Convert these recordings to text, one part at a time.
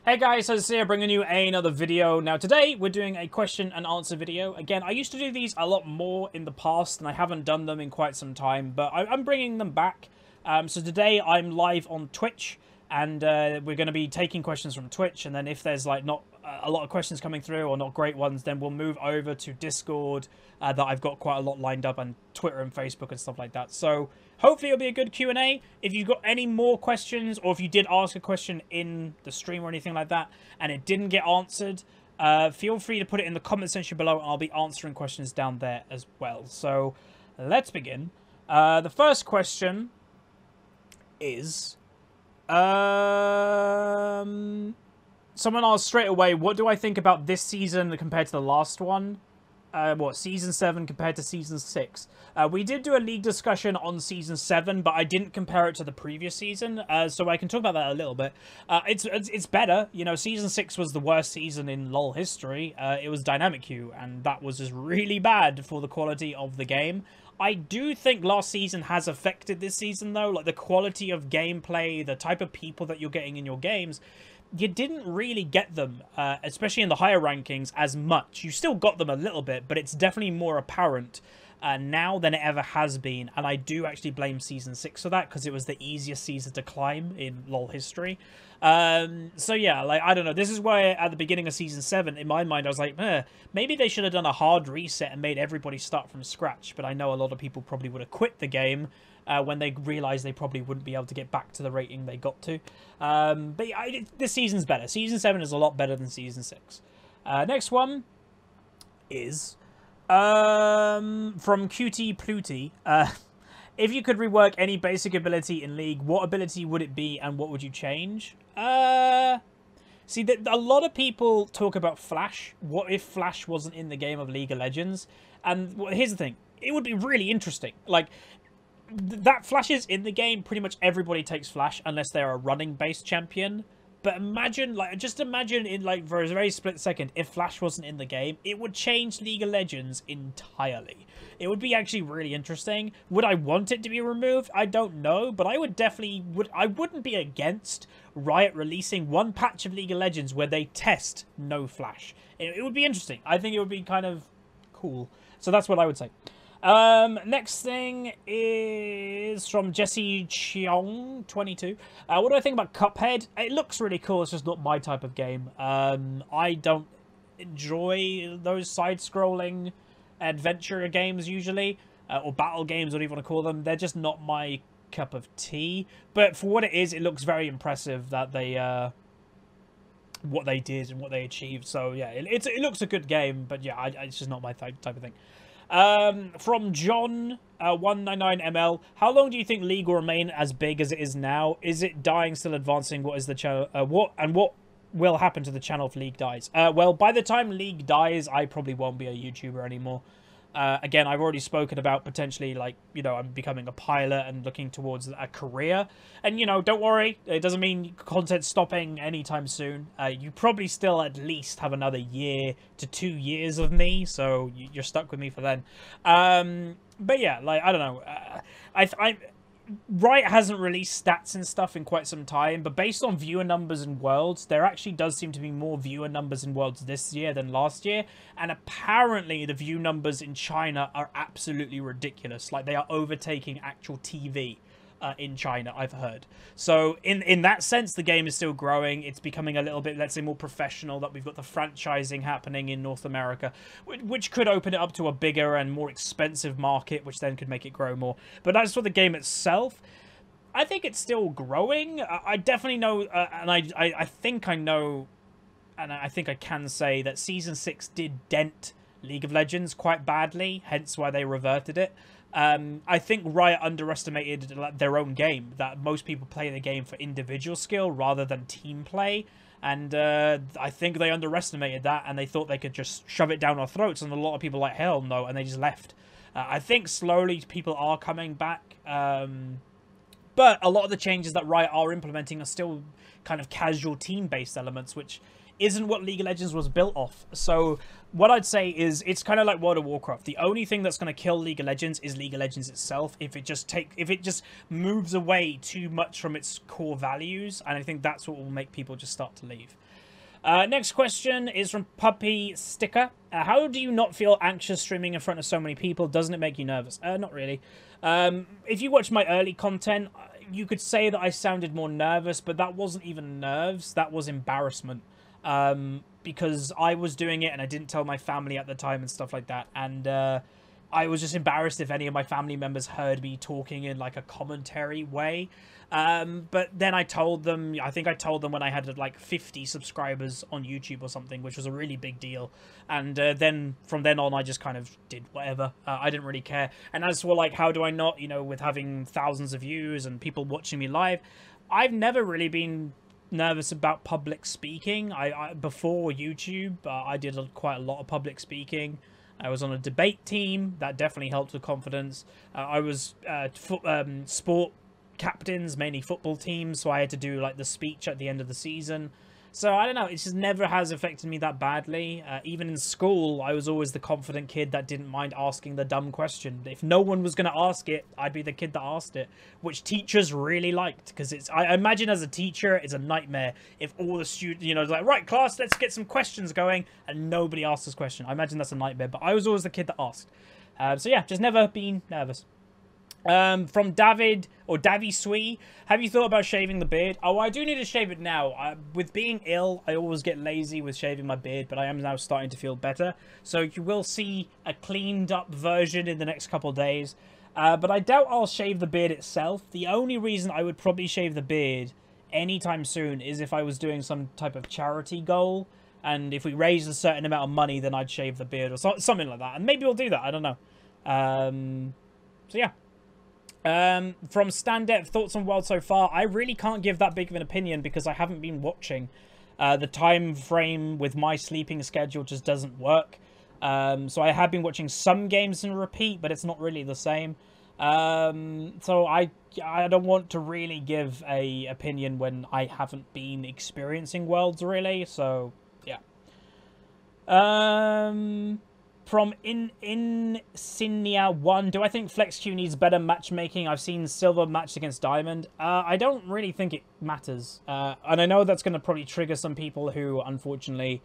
Hey guys, Huzzy here, bringing you another video. Now today, we're doing a question and answer video. Again, I used to do these a lot more in the past, and I haven't done them in quite some time, but I'm bringing them back. So today, I'm live on Twitch, and we're going to be taking questions from Twitch, and then if there's like not a lot of questions coming through, or not great ones, then we'll move over to Discord, that I've got quite a lot lined up, and Twitter and Facebook and stuff like that. So hopefully it'll be a good Q&A. If you've got any more questions, or if you did ask a question in the stream or anything like that, and it didn't get answered, feel free to put it in the comment section below, and I'll be answering questions down there as well. So let's begin. The first question is... someone asked straight away, what do I think about this season compared to the last one? Season 7 compared to Season 6? We did do a league discussion on Season 7, but I didn't compare it to the previous season, so I can talk about that a little bit. It's better. You know, Season 6 was the worst season in LoL history. It was dynamic queue, and that was just really bad for the quality of the game. I do think last season has affected this season, though. Like, the quality of gameplay, the type of people that you're getting in your games, you didn't really get them, especially in the higher rankings, as much. You still got them a little bit, but it's definitely more apparent now than it ever has been. And I do actually blame Season 6 for that, because it was the easiest season to climb in LoL history. So yeah, like, I don't know. This is why at the beginning of Season 7, in my mind, I was like, maybe they should have done a hard reset and made everybody start from scratch. But I know a lot of people probably would have quit the game when they realised they probably wouldn't be able to get back to the rating they got to. But yeah, this season's better. Season 7 is a lot better than Season 6. Next one is from QT Pluty. If you could rework any basic ability in League, what ability would it be and what would you change? See, a lot of people talk about Flash. What if Flash wasn't in the game of League of Legends? And here's the thing. It would be really interesting. Like, that Flash is in the game. Pretty much everybody takes Flash unless they're a running-based champion. But imagine, like, just imagine in, like, for a very split second, if Flash wasn't in the game, it would change League of Legends entirely. It would be actually really interesting. Would I want it to be removed? I don't know, but I would definitely, I wouldn't be against Riot releasing one patch of League of Legends where they test no Flash. It would be interesting. I think it would be kind of cool. So that's what I would say. Next thing is from Jesse Cheong 22. What do I think about Cuphead? It looks really cool. It's just not my type of game. I don't enjoy those side-scrolling adventure games usually, or battle games, whatever you want to call them. They're just not my cup of tea. But for what it is, it looks very impressive that they what they did and what they achieved. So yeah, it looks a good game, but yeah, it's just not my type of thing. From John 199ml, how long do you think League will remain as big as it is now? Is it dying, still advancing? What is the channel? What will happen to the channel if League dies? Well, by the time League dies, I probably won't be a YouTuber anymore. Again, I've already spoken about potentially, like, you know, I'm becoming a pilot and looking towards a career. And, you know, don't worry, it doesn't mean content's stopping anytime soon. You probably still at least have another year to 2 years of me, so you're stuck with me for then. But yeah, like, I don't know. Riot hasn't released stats and stuff in quite some time, but based on viewer numbers in Worlds, there actually does seem to be more viewer numbers in Worlds this year than last year, and apparently the view numbers in China are absolutely ridiculous. Like, they are overtaking actual TV in China, I've heard. So in that sense, the game is still growing. It's becoming a little bit, let's say, more professional, that we've got the franchising happening in North America, which could open it up to a bigger and more expensive market, which then could make it grow more. But as for the game itself, I think it's still growing. I definitely know, and I think I know, and I think I can say that Season 6 did dent League of Legends quite badly, hence why they reverted it. I think Riot underestimated their own game, that most people play the game for individual skill rather than team play, and I think they underestimated that, and they thought they could just shove it down our throats, and a lot of people like, hell no, and they just left. I think slowly people are coming back, but a lot of the changes that Riot are implementing are still kind of casual team-based elements, which isn't what League of Legends was built off. So what I'd say is it's kind of like World of Warcraft. The only thing that's going to kill League of Legends is League of Legends itself. If it just moves away too much from its core values, and I think that's what will make people just start to leave. Next question is from Puppy Sticker. How do you not feel anxious streaming in front of so many people? Doesn't it make you nervous? Not really. If you watch my early content, you could say that I sounded more nervous, but that wasn't even nerves. That was embarrassment. Because I was doing it and I didn't tell my family at the time and stuff like that. And I was just embarrassed if any of my family members heard me talking in like a commentary way. But then I told them, I think I told them when I had like 50 subscribers on YouTube or something, which was a really big deal. And then from then on, I just kind of did whatever. I didn't really care. And as for like, how do I not, you know, with having thousands of views and people watching me live, I've never really been nervous about public speaking. I before YouTube, I did quite a lot of public speaking. I was on a debate team. That definitely helped with confidence. I was sport captains, mainly football teams, so I had to do like the speech at the end of the season. So I don't know, it just never has affected me that badly. Even in school, I was always the confident kid that didn't mind asking the dumb question. If no one was going to ask it, I'd be the kid that asked it, which teachers really liked, because it's, I imagine as a teacher, it's a nightmare if all the students, you know, like, right, class, let's get some questions going, and nobody asks this question. I imagine that's a nightmare, but I was always the kid that asked. So yeah, just never been nervous. From David, or Davy Swee, have you thought about shaving the beard? Oh, I do need to shave it now. With being ill, I always get lazy with shaving my beard, but I am now starting to feel better. So you will see a cleaned up version in the next couple of days. But I doubt I'll shave the beard itself. The only reason I would probably shave the beard anytime soon is if I was doing some type of charity goal. And if we raised a certain amount of money, then I'd shave the beard or something like that. And maybe we'll do that. I don't know. So yeah. From Standep, thoughts on World so far? I really can't give that big of an opinion because I haven't been watching. The time frame with my sleeping schedule just doesn't work. So I have been watching some games in repeat, but it's not really the same. So I don't want to really give a opinion when I haven't been experiencing Worlds really. So yeah. From Insignia1, do I think FlexQ needs better matchmaking? I've seen Silver matched against Diamond. I don't really think it matters. And I know that's going to probably trigger some people who, unfortunately,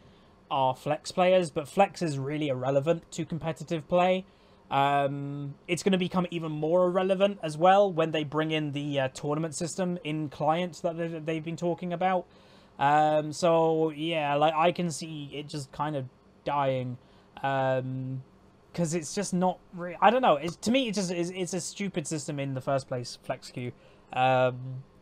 are Flex players, but Flex is really irrelevant to competitive play. It's going to become even more irrelevant as well when they bring in the tournament system in clients that they've been talking about. So, yeah, like I can see it just kind of dying. Because it's just not really, I don't know, to me it's a stupid system in the first place, FlexQ.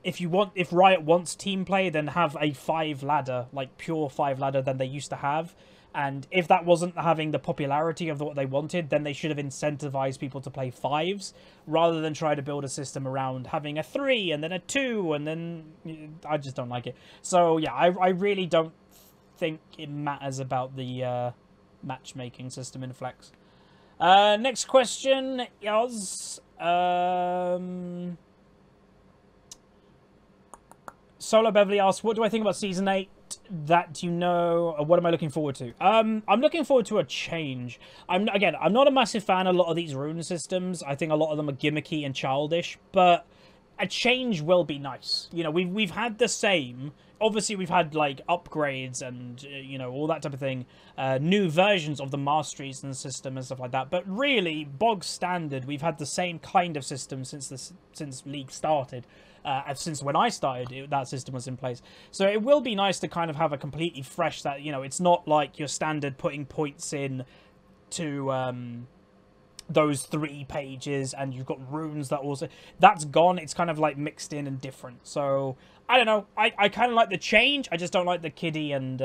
If Riot wants team play, then have a 5 ladder, like pure 5 ladder than they used to have. And if that wasn't having the popularity of what they wanted, then they should have incentivized people to play 5s rather than try to build a system around having a 3 and then a 2 and then I just don't like it. So yeah, I really don't think it matters about the matchmaking system in Flex. Next question is Solo Beverly asks, what do I think about Season 8 that you know, what am I looking forward to? I'm looking forward to a change. I'm not a massive fan of a lot of these rune systems. I think a lot of them are gimmicky and childish, but a change will be nice. You know, we've had the same. Obviously, we've had, like, upgrades and, you know, all that type of thing. New versions of the masteries and the system and stuff like that. But really, bog standard, we've had the same kind of system since League started. Since when I started, that system was in place. So it will be nice to kind of have a completely fresh, that, you know, it's not like your standard putting points in to those 3 pages and you've got runes that also, that's gone. It's kind of like mixed in and different. So I don't know, I kind of like the change. I just don't like the kiddie and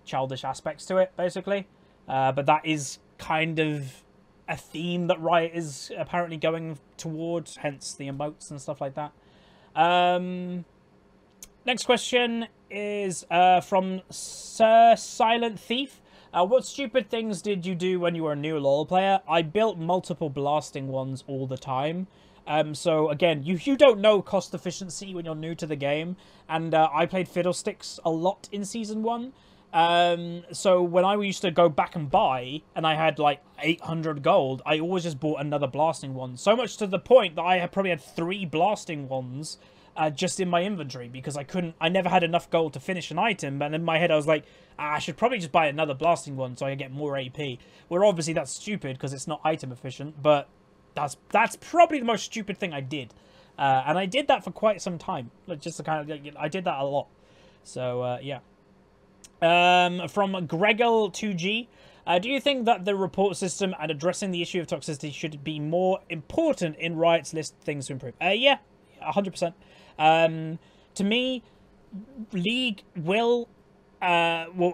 childish aspects to it, basically. But that is kind of a theme that Riot is apparently going towards, hence the emotes and stuff like that. Next question is from Sir Silent Thief. What stupid things did you do when you were a new LoL player? I built multiple blasting ones all the time. So again, you don't know cost efficiency when you're new to the game. And I played Fiddlesticks a lot in Season 1. So when I used to go back and buy, and I had like 800 gold, I always just bought another blasting one. So much to the point that I had probably had 3 blasting ones just in my inventory because I never had enough gold to finish an item. And in my head, I was like, I should probably just buy another blasting one so I can get more AP. Where obviously that's stupid because it's not item efficient, but that's probably the most stupid thing I did. And I did that for quite some time. Like, just to kind of, I did that a lot. So, yeah. From Gregel2G, do you think that the report system and addressing the issue of toxicity should be more important in Riot's list of things to improve? Yeah, 100%. To me, League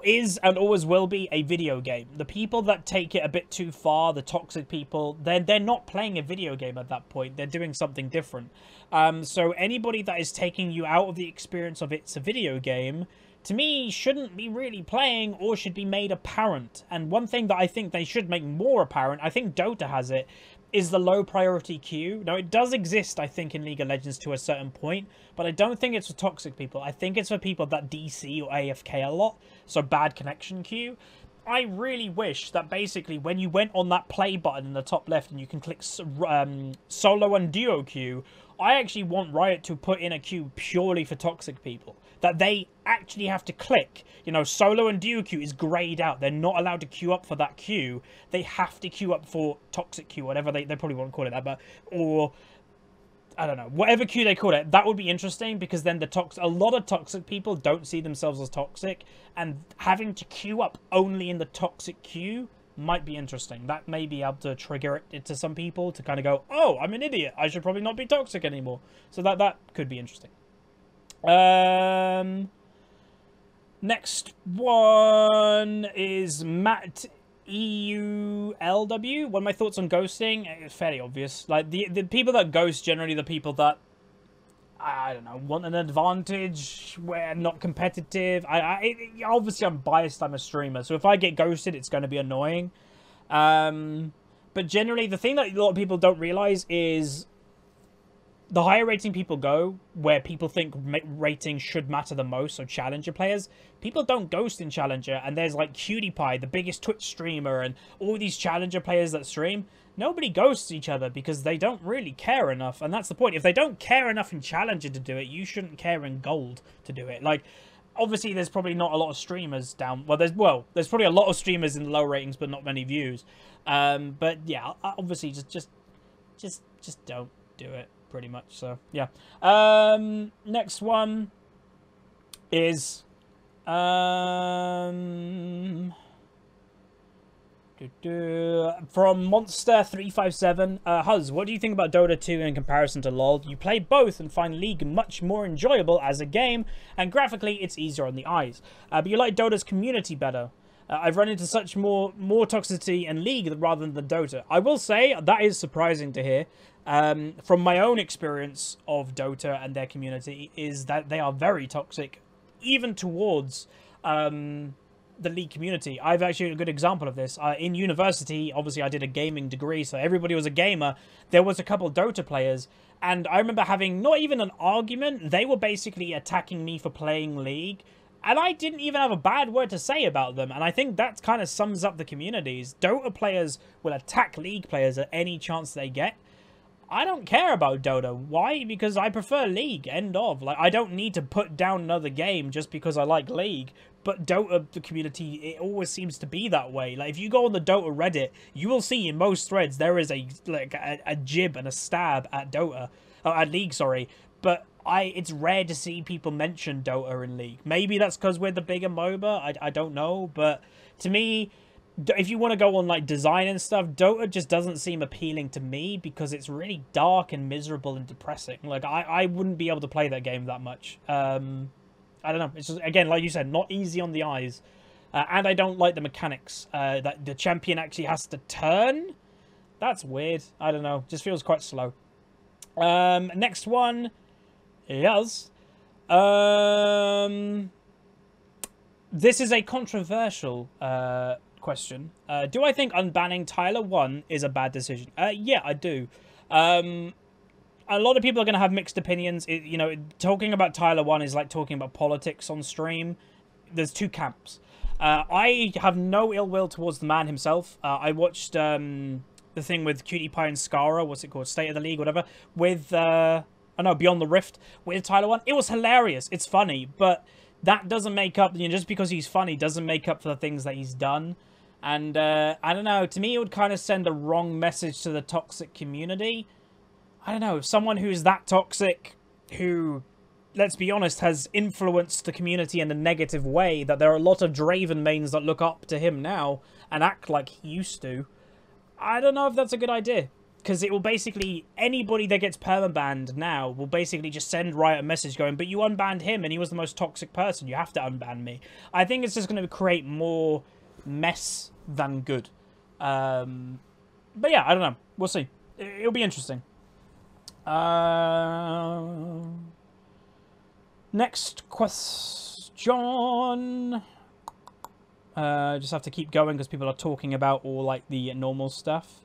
is and always will be a video game. The people that take it a bit too far, the toxic people, they're not playing a video game at that point. They're doing something different. So anybody that is taking you out of the experience of it's a video game, to me, shouldn't be really playing or should be made apparent. And one thing that I think they should make more apparent, I think Dota has it, is the low priority queue. Now, it does exist, I think, in League of Legends to a certain point, but I don't think it's for toxic people. I think it's for people that DC or AFK a lot, so bad connection queue. I really wish that basically when you went on that play button in the top left and you can click solo and duo queue, I actually want Riot to put in a queue purely for toxic people. That they actually have to click. You know, solo and duo queue is grayed out. They're not allowed to queue up for that queue. They have to queue up for toxic queue, whatever they probably won't call it that, but, or, I don't know, whatever queue they call it. That would be interesting because then a lot of toxic people don't see themselves as toxic, and having to queue up only in the toxic queue might be interesting. That may be able to trigger it to some people to kind of go, oh, I'm an idiot. I should probably not be toxic anymore. So that could be interesting. Next one is Matt EULW. What are my thoughts on ghosting? It's fairly obvious. Like, the people that ghost generally the people that, I don't know, want an advantage, where not competitive. Obviously I'm biased, I'm a streamer, so if I get ghosted, it's going to be annoying. But generally, the thing that a lot of people don't realize is the higher rating people go, where people think rating should matter the most, so Challenger players, people don't ghost in Challenger, and there's like PewDiePie, the biggest Twitch streamer, and all these Challenger players that stream, nobody ghosts each other because they don't really care enough, and that's the point. If they don't care enough in Challenger to do it, you shouldn't care in Gold to do it. Like, obviously there's probably not a lot of streamers down, there's probably a lot of streamers in low ratings, but not many views. But yeah, obviously just don't do it. Pretty much, so yeah. Next one is from Monster357. Huzz, what do you think about Dota 2 in comparison to LoL? You play both and find League much more enjoyable as a game, and graphically it's easier on the eyes. But you like Dota's community better. I've run into such more toxicity in League rather than Dota. I will say that is surprising to hear. From my own experience of Dota and their community, is that they are very toxic, even towards the League community. I've actually a good example of this. In university, obviously I did a gaming degree, so everybody was a gamer. There was a couple Dota players, and I remember having not even an argument. They were basically attacking me for playing League, and I didn't even have a bad word to say about them. And I think that kind of sums up the communities. Dota players will attack League players at any chance they get. I don't care about Dota. Why? Because I prefer League. End of. Like, I don't need to put down another game just because I like League. But Dota, the community, it always seems to be that way. Like, if you go on the Dota Reddit, you will see in most threads there is a jib and a stab at Dota. At League, sorry. But it's rare to see people mention Dota in League. Maybe that's because we're the bigger MOBA. I don't know. But to me, if you want to go on like design and stuff, Dota just doesn't seem appealing to me because it's really dark and miserable and depressing. Like, I wouldn't be able to play that game that much. I don't know. It's just, again, like you said, not easy on the eyes. And I don't like the mechanics. That the champion actually has to turn. That's weird. I don't know. Just feels quite slow. Next one. Yes. This is a controversial question. Do I think unbanning Tyler 1 is a bad decision? Yeah, I do. A lot of people are going to have mixed opinions. You know, talking about Tyler 1 is like talking about politics on stream. There's two camps. I have no ill will towards the man himself. I watched the thing with PewDiePie and Scara. What's it called? State of the League, whatever. With know, Beyond the Rift with Tyler 1. It was hilarious. It's funny, but that doesn't make up, you know, just because he's funny doesn't make up for the things that he's done. And, I don't know, to me it would kind of send the wrong message to the toxic community. I don't know, someone who's that toxic, who, let's be honest, has influenced the community in a negative way, that there are a lot of Draven mains that look up to him now and act like he used to. I don't know if that's a good idea. Because it will basically, anybody that gets permabanned now will basically just send Riot a message going, but you unbanned him and he was the most toxic person. You have to unban me. I think it's just going to create more mess than good. But yeah, I don't know. We'll see. It'll be interesting. Next question. Just have to keep going because people are talking about all like the normal stuff.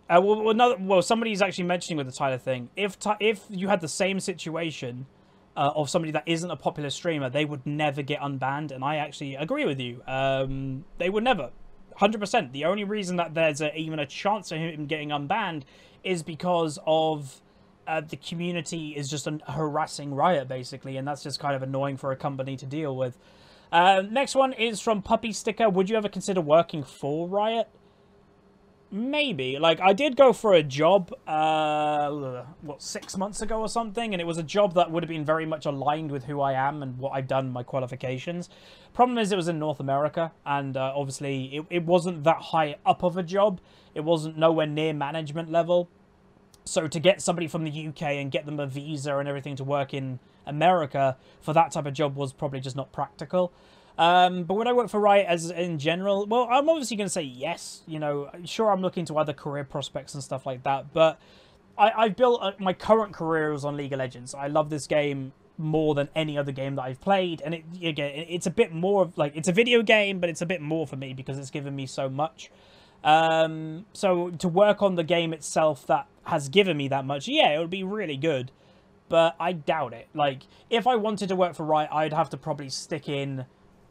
Well, somebody's actually mentioning with the Tyler thing. If you had the same situation of somebody that isn't a popular streamer, they would never get unbanned, and I actually agree with you. They would never, 100%. The only reason that there's even a chance of him getting unbanned is because of the community is just harassing Riot, basically, and that's just kind of annoying for a company to deal with. Next one is from Puppy Sticker. Would you ever consider working for Riot? Maybe. Like, I did go for a job, 6 months ago or something, and it was a job that would have been very much aligned with who I am and what I've done, my qualifications. Problem is, it was in North America, and obviously, it wasn't that high up of a job. It wasn't nowhere near management level. So to get somebody from the UK and get them a visa and everything to work in America for that type of job was probably just not practical. But would I work for Riot as in general? Well, I'm obviously going to say yes. You know, sure, I'm looking to other career prospects and stuff like that. But I've built my current career was on League of Legends. I love this game more than any other game that I've played. And it's a bit more of, like, it's a video game, but it's a bit more for me because it's given me so much. So to work on the game itself that has given me that much, yeah, it would be really good. But I doubt it. Like, if I wanted to work for Riot, I'd have to probably stick in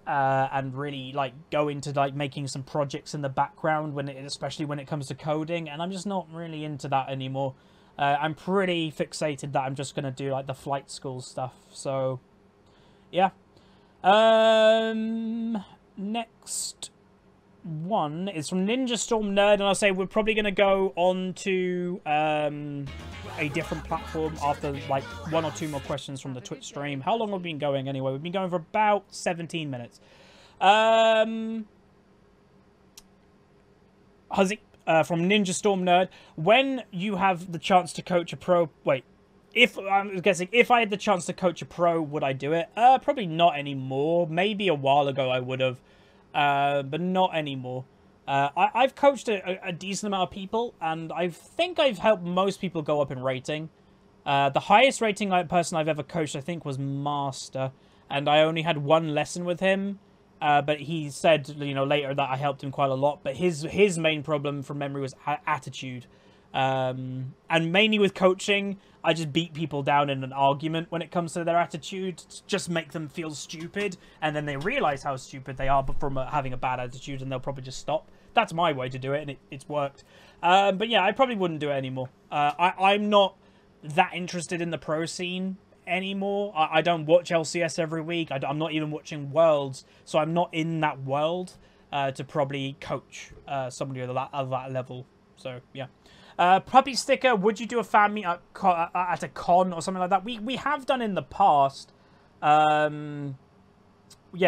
and really like go into like making some projects in the background especially when it comes to coding, and I'm just not really into that anymore. I'm pretty fixated that I'm just gonna do like the flight school stuff. So yeah. Next one is from Ninja Storm Nerd, and I'll say we're probably gonna go on to a different platform after like 1 or 2 more questions from the Twitch stream. How long have we been going anyway? We've been going for about 17 minutes. Huzzy from Ninja Storm Nerd. When you have the chance to coach a pro... Wait. I'm guessing if I had the chance to coach a pro, would I do it? Probably not anymore. Maybe a while ago I would have. But not anymore. I've coached a decent amount of people, and I think I've helped most people go up in rating. The highest rating person I've ever coached, I think, was Master, and I only had 1 lesson with him. But he said, you know, later that I helped him quite a lot. But his main problem from memory was attitude. And mainly with coaching, I just beat people down in an argument when it comes to their attitude. Just make them feel stupid, and then they realize how stupid they are from having a bad attitude, and they'll probably just stop. That's my way to do it, and it's worked. But yeah, I probably wouldn't do it anymore. I'm not that interested in the pro scene anymore. I don't watch LCS every week. I'm not even watching Worlds, so I'm not in that world to probably coach somebody of that level. So yeah. Puppy Sticker, would you do a fan meet at a con or something like that? We have done in the past. Yeah,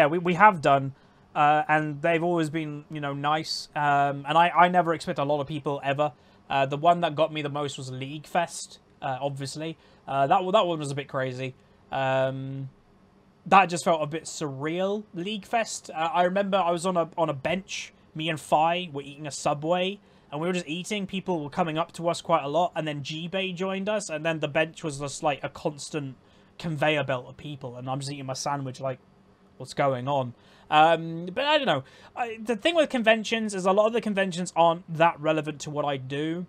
we have done. And they've always been, you know, nice. And I never expect a lot of people ever. The one that got me the most was League Fest, obviously. That one was a bit crazy. That just felt a bit surreal, League Fest. I remember I was on a bench. Me and Fi were eating a Subway. And we were just eating. People were coming up to us quite a lot. And then G-Bay joined us. And then the bench was just like a constant conveyor belt of people. And I'm just eating my sandwich like, what's going on? But I don't know. The thing with conventions is a lot of the conventions aren't that relevant to what I do.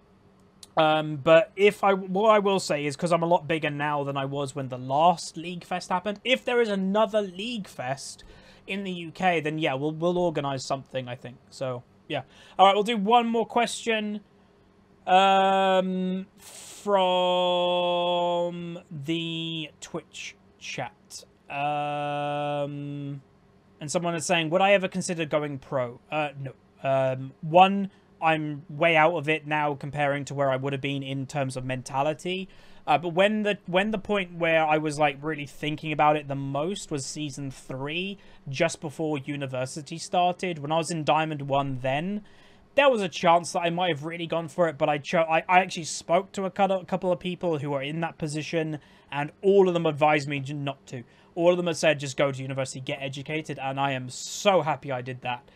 But what I will say is, because I'm a lot bigger now than I was when the last League Fest happened, if there is another League Fest in the UK, then yeah, we'll organise something, I think. So... yeah. All right, we'll do one more question. From the Twitch chat. And someone is saying, would I ever consider going pro? No. One, I'm way out of it now comparing to where I would have been in terms of mentality. But when the point where I was like really thinking about it the most was season 3, just before university started. When I was in Diamond 1 then, there was a chance that I might have really gone for it, but I actually spoke to a couple of people who are in that position, and all of them advised me not to. All of them have said, just go to university, get educated, and I am so happy I did that.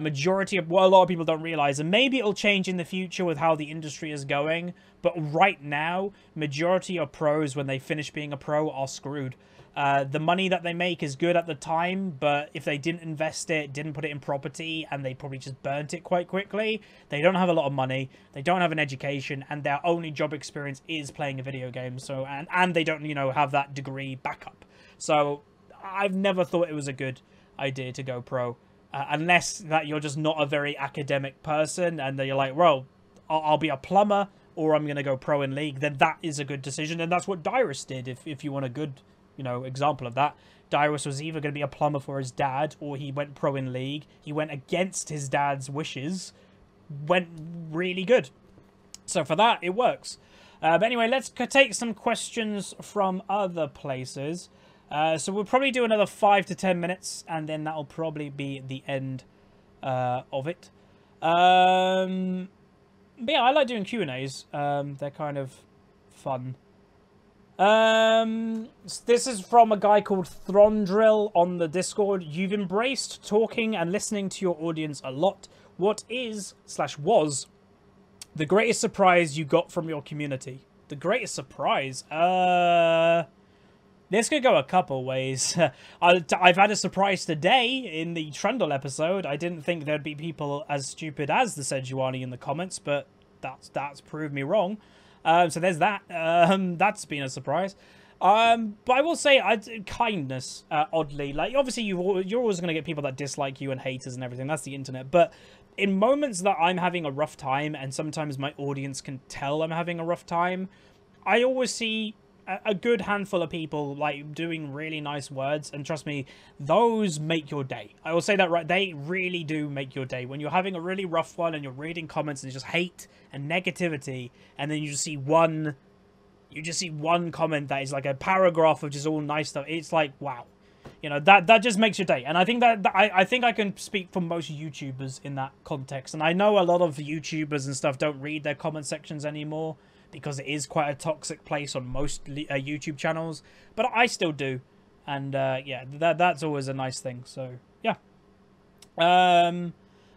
Majority of what a lot of people don't realize, and maybe it'll change in the future with how the industry is going, but right now, majority of pros, when they finish being a pro, are screwed. The money that they make is good at the time, but if they didn't invest it, didn't put it in property, and they probably just burnt it quite quickly, they don't have a lot of money, they don't have an education, and their only job experience is playing a video game. So, and they don't, you know, have that degree backup. So, I've never thought it was a good idea to go pro. Unless that you're just not a very academic person and you're like, well, I'll be a plumber or I'm going to go pro in League, then that is a good decision. And that's what Dyrus did, if you want a good, you know, example of that. Dyrus was either going to be a plumber for his dad or he went pro in League. He went against his dad's wishes, went really good. So for that, it works. But anyway, let's take some questions from other places. So we'll probably do another 5 to 10 minutes, and then that'll probably be the end of it. But yeah, I like doing Q&As. They're kind of fun. This is from a guy called Throndrill on the Discord. You've embraced talking and listening to your audience a lot. What is/was the greatest surprise you got from your community? The greatest surprise? This could go a couple ways. I've had a surprise today in the Trundle episode. I didn't think there'd be people as stupid as the Sejuani in the comments, but that's proved me wrong. So there's that. That's been a surprise. But I will say, kindness, oddly. Like, obviously, you're always going to get people that dislike you and haters and everything. That's the internet. But in moments that I'm having a rough time, and sometimes my audience can tell I'm having a rough time, I always see a good handful of people like doing really nice words, and trust me, those make your day. I will say that, right? They really do make your day. When you're having a really rough one and you're reading comments and it's just hate and negativity, and then you just see one comment that is like a paragraph of just all nice stuff. It's like, wow, you know, that just makes your day. And I think that I think I can speak for most YouTubers in that context. And I know a lot of YouTubers and stuff don't read their comment sections anymore, because it is quite a toxic place on most YouTube channels, but I still do, and yeah, that's always a nice thing. So yeah.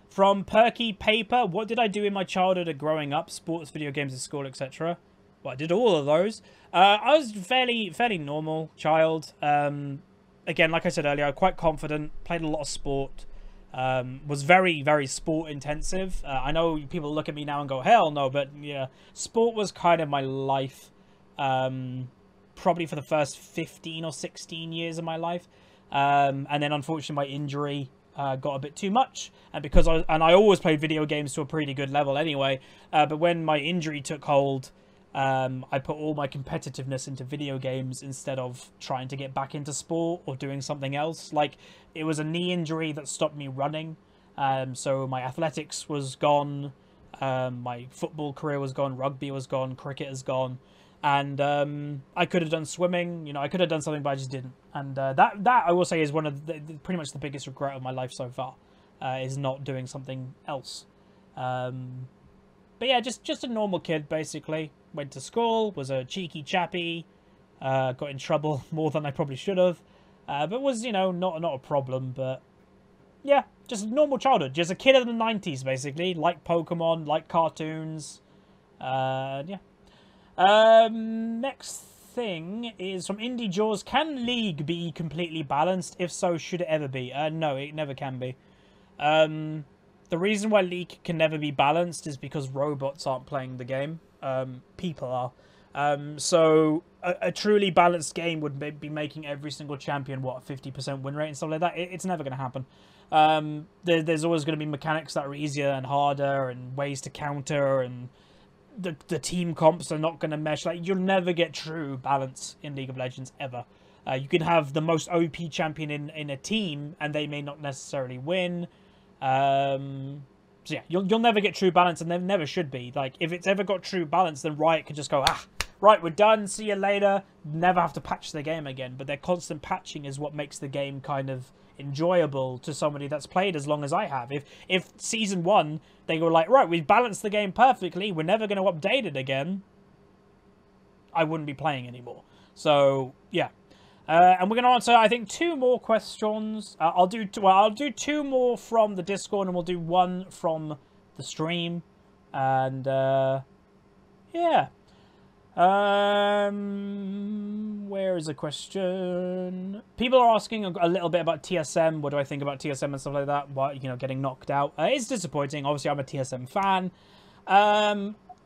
From Perky Paper, what did I do in my childhood and growing up? Sports, video games at school, etc. Well, I did all of those. I was fairly normal child. Again, like I said earlier, quite confident, played a lot of sport. Was very sport intensive. I know people look at me now and go, hell no, but yeah, sport was kind of my life, probably for the first 15 or 16 years of my life, and then unfortunately my injury got a bit too much, and because I always played video games to a pretty good level anyway, but when my injury took hold, I put all my competitiveness into video games instead of trying to get back into sport or doing something else. Like, it was a knee injury that stopped me running. So my athletics was gone. My football career was gone. Rugby was gone. Cricket is gone. And I could have done swimming. You know, I could have done something, but I just didn't. And that I will say is one of pretty much the biggest regret of my life so far, is not doing something else. But yeah, just a normal kid, basically. Went to school, was a cheeky chappy, got in trouble more than I probably should have, but was, you know, not a problem. But yeah, just a normal childhood, just a kid of the 90s, basically. Like Pokemon, like cartoons. Yeah. Next thing is from Indie Jaws. Can League be completely balanced? If so, should it ever be? No, it never can be. The reason why League can never be balanced is because robots aren't playing the game. People are. So a truly balanced game would be making every single champion, what, a 50% win rate and stuff like that. It's never going to happen. There's always going to be mechanics that are easier and harder and ways to counter, and the team comps are not going to mesh. Like, you'll never get true balance in League of Legends ever. You can have the most OP champion in a team, and they may not necessarily win. So yeah, you'll never get true balance, and there never should be. Like, if it's ever got true balance, then Riot can just go, right, we're done, see you later, never have to patch the game again. But their constant patching is what makes the game kind of enjoyable to somebody that's played as long as I have. If Season 1, they go like, right, we've balanced the game perfectly, we're never going to update it again, I wouldn't be playing anymore. So, yeah. And we're going to answer, I think, 2 more questions. I'll do 2 more from the Discord, and we'll do 1 from the stream. And, yeah. Where is the question? People are asking a little bit about TSM. What do I think about TSM and stuff like that? What, you know, getting knocked out. It's disappointing. Obviously, I'm a TSM fan.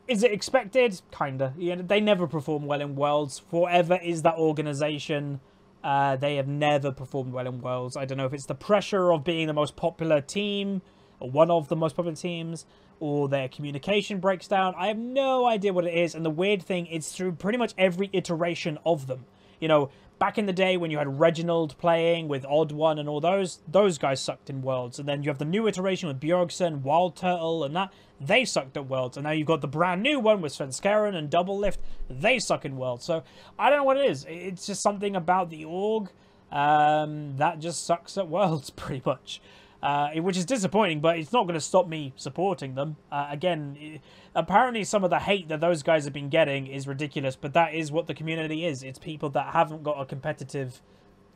Is it expected? Kinda. You know, they never perform well in Worlds. Whatever is that organization, they have never performed well in Worlds. I don't know if it's the pressure of being the most popular team, or one of the most popular teams, or their communication breaks down. I have no idea what it is. And the weird thing is, through pretty much every iteration of them. You know, back in the day when you had Reginald playing with Odd One and all those guys sucked in Worlds. And then you have the new iteration with Bjorgsen, Wild Turtle, and that. They sucked at Worlds. And now you've got the brand new one with Svenskeren and Double Lift. They suck in Worlds. So, I don't know what it is. It's just something about the org that just sucks at Worlds, pretty much. Which is disappointing, but it's not going to stop me supporting them. Again, apparently some of the hate that those guys have been getting is ridiculous, but that is what the community is. It's people that haven't got a competitive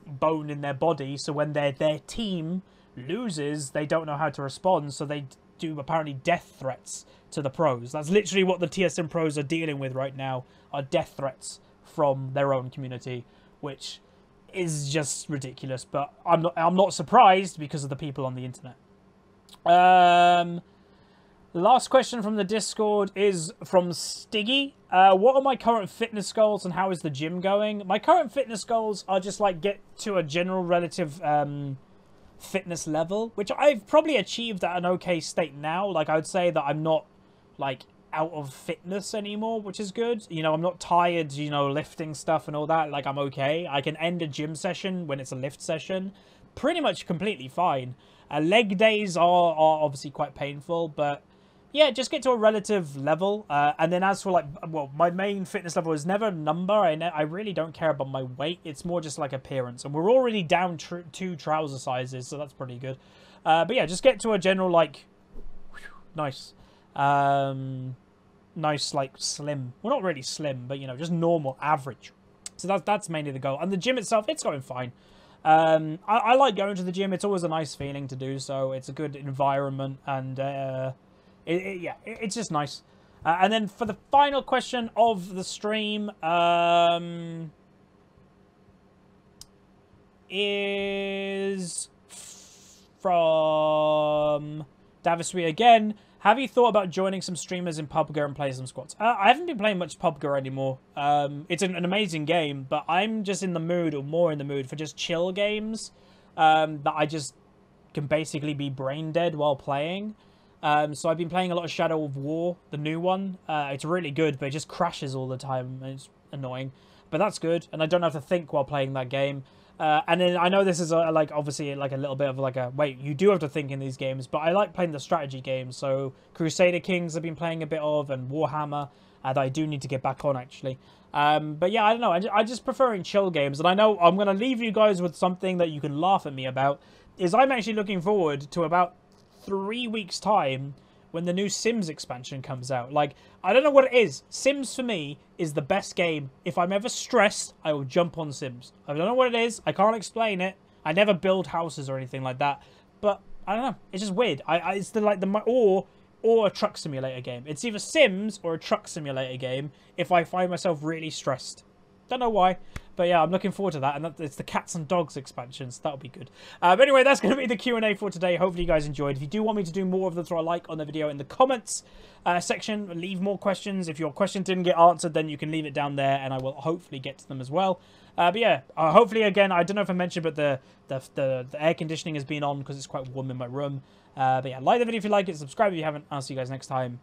bone in their body, so when their team loses, they don't know how to respond, so they do apparently death threats to the pros. That's literally what the TSM pros are dealing with right now, are death threats from their own community, which is just ridiculous, but I'm not surprised because of the people on the internet. Last question from the Discord is from Stiggy. What are my current fitness goals and how is the gym going? My current fitness goals are just like get to a general relative fitness level, which I've probably achieved at an okay state now. Like, I would say that I'm not like out of fitness anymore, which is good. You know, I'm not tired, you know, lifting stuff and all that. Like, I'm okay. I can end a gym session when it's a lift session pretty much completely fine. Leg days are obviously quite painful, but yeah, just get to a relative level. And then as for like, well, my main fitness level is never number. I really don't care about my weight. It's more just like appearance. And we're already down 2 trouser sizes, so that's pretty good. But yeah, just get to a general, like, nice. Nice, like, slim. Well, not really slim, but, you know, just normal, average. So that's mainly the goal. And the gym itself, it's going fine. I like going to the gym. It's always a nice feeling to do so. It's a good environment, and it's just nice. And then for the final question of the stream, is from Davisui again. Have you thought about joining some streamers in PUBG and play some squads? I haven't been playing much PUBG anymore. It's an amazing game, but I'm just in the mood, or more in the mood, for just chill games that I just can basically be brain dead while playing. So I've been playing a lot of Shadow of War, the new one. It's really good, but it just crashes all the time, and it's annoying. But that's good, and I don't have to think while playing that game. And then I know this is like obviously like a little bit of like a wait, you do have to think in these games, but I like playing the strategy games. So Crusader Kings I've been playing a bit of, and Warhammer that I do need to get back on actually. But yeah, I don't know. I just preferring chill games, and I know I'm gonna leave you guys with something that you can laugh at me about. Is I'm actually looking forward to about 3 weeks time when the new Sims expansion comes out. Like, I don't know what it is. Sims, for me, is the best game. If I'm ever stressed, I will jump on Sims. I don't know what it is. I can't explain it. I never build houses or anything like that. But, I don't know. It's just weird. It's or a truck simulator game. It's either Sims or a truck simulator game if I find myself really stressed. Don't know why. But yeah, I'm looking forward to that. And it's the Cats and Dogs expansion, so that'll be good. But anyway, that's going to be the Q&A for today. Hopefully you guys enjoyed. If you do want me to do more of them, throw a like on the video in the comments section. Leave more questions. If your question didn't get answered, then you can leave it down there, and I will hopefully get to them as well. But yeah, hopefully, again, I don't know if I mentioned, but the air conditioning has been on because it's quite warm in my room. But yeah, like the video if you like it, subscribe if you haven't. I'll see you guys next time.